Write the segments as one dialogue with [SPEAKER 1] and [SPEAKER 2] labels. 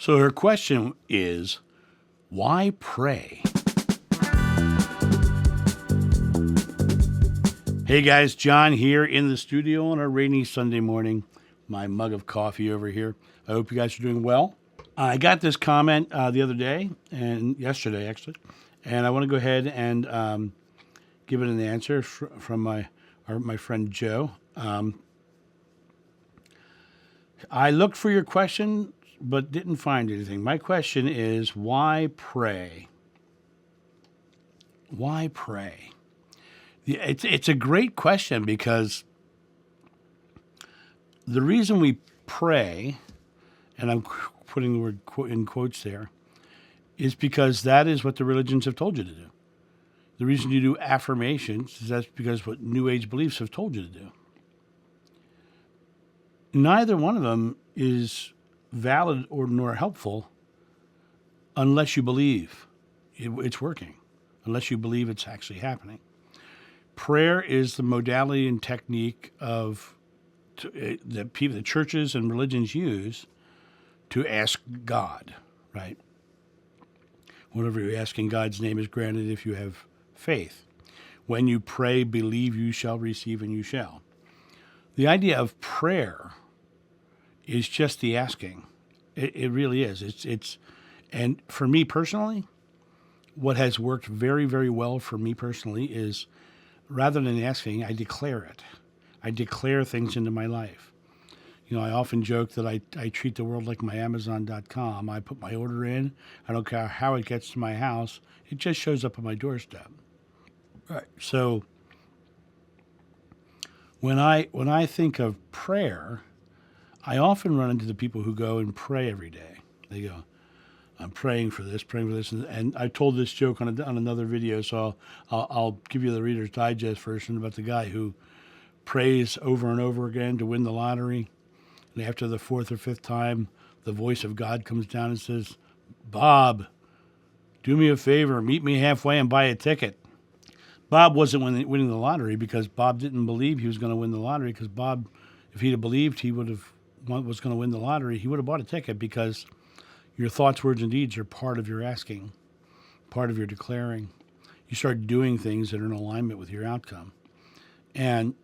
[SPEAKER 1] So her question is, why pray? Hey guys, John here in the studio on a rainy Sunday morning. My mug of coffee over here. I hope you guys are doing well. I got this comment the other day, and yesterday actually, and I want to go ahead and give it an answer from my friend Joe. I looked for your question, but didn't find anything. My question is, why pray? Why pray? It's a great question because the reason we pray, and I'm putting the word in quotes there, is because that is what the religions have told you to do. The reason you do affirmations is that's because what New Age beliefs have told you to do. Neither one of them is valid or nor helpful unless you believe it's working, unless you believe it's actually happening. Prayer is the modality and technique of that people, the churches and religions use to ask God, right? Whatever you ask in God's name is granted if you have faith. When you pray, believe you shall receive and you shall. The idea of prayer is just the asking. It really is. And for me personally, what has worked very, very well for me personally is rather than asking, I declare it. I declare things into my life. You know, I often joke that I treat the world like my Amazon.com. I put my order in. I don't care how it gets to my house. It just shows up on my doorstep. Right. So when I think of prayer, I often run into the people who go and pray every day. They go, I'm praying for this. And I told this joke on another video, so I'll give you the Reader's Digest version about the guy who prays over and over again to win the lottery. And after the fourth or fifth time, the voice of God comes down and says, Bob, do me a favor, meet me halfway and buy a ticket. Bob wasn't winning the lottery because Bob didn't believe he was going to win the lottery, because Bob, if he'd have believed he was going to win the lottery, he would have bought a ticket, because your thoughts, words, and deeds are part of your asking, part of your declaring. You start doing things that are in alignment with your outcome. And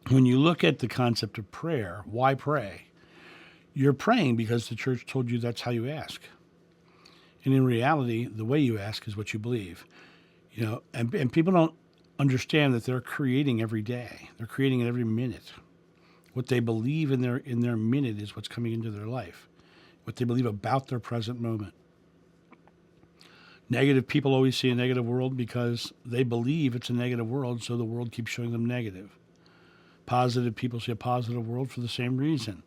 [SPEAKER 1] when you look at the concept of prayer, why pray? You're praying because the church told you that's how you ask. And in reality, the way you ask is what you believe. You know, and people don't understand that they're creating every day. They're creating it every minute. What they believe in their minute is what's coming into their life. What they believe about their present moment. Negative people always see a negative world because they believe it's a negative world, so the world keeps showing them negative. Positive people see a positive world for the same reason.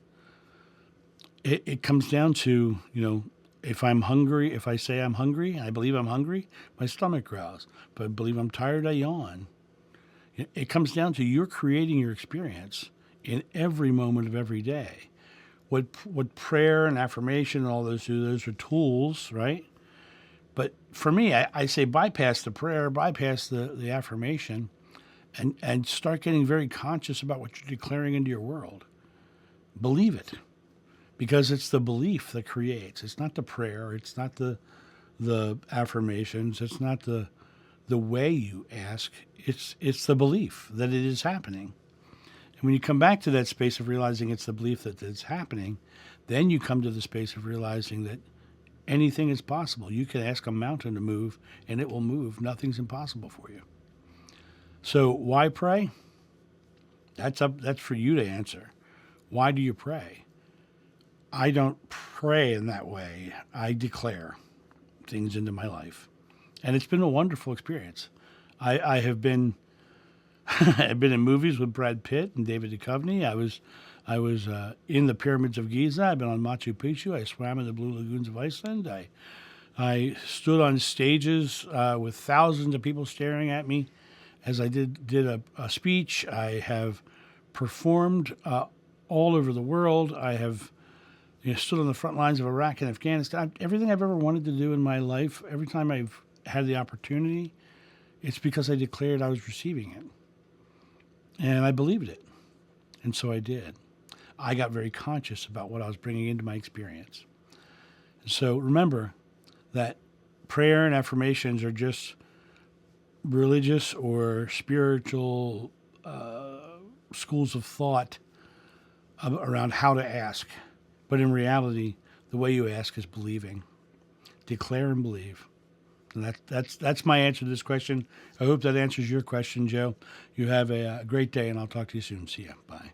[SPEAKER 1] It comes down to, you know, if I'm hungry, if I say I'm hungry, I believe I'm hungry, my stomach growls. If I believe I'm tired, I yawn. It comes down to you're creating your experience in every moment of every day. What prayer and affirmation and all those do, those are tools, right? But for me, I say bypass the prayer, bypass the affirmation, and start getting very conscious about what you're declaring into your world. Believe it. Because it's the belief that creates. It's not the prayer. It's not the affirmations. It's not the way you ask. It's the belief that it is happening. And when you come back to that space of realizing it's the belief that it's happening, then you come to the space of realizing that anything is possible. You can ask a mountain to move, and it will move. Nothing's impossible for you. So why pray? That's for you to answer. Why do you pray? I don't pray in that way. I declare things into my life. And it's been a wonderful experience. I have been I've been in movies with Brad Pitt and David Duchovny. I was in the pyramids of Giza. I've been on Machu Picchu. I swam in the blue lagoons of Iceland. I stood on stages with thousands of people staring at me as I did a speech. I have performed all over the world. I have stood on the front lines of Iraq and Afghanistan. Everything I've ever wanted to do in my life, every time I've had the opportunity, it's because I declared I was receiving it. And I believed it. And so I did. I got very conscious about what I was bringing into my experience. So remember that prayer and affirmations are just religious or spiritual schools of thought around how to ask. But in reality, the way you ask is believing. Declare and believe. And that's my answer to this question. I hope that answers your question, Joe. You have a great day, and I'll talk to you soon. See ya. Bye.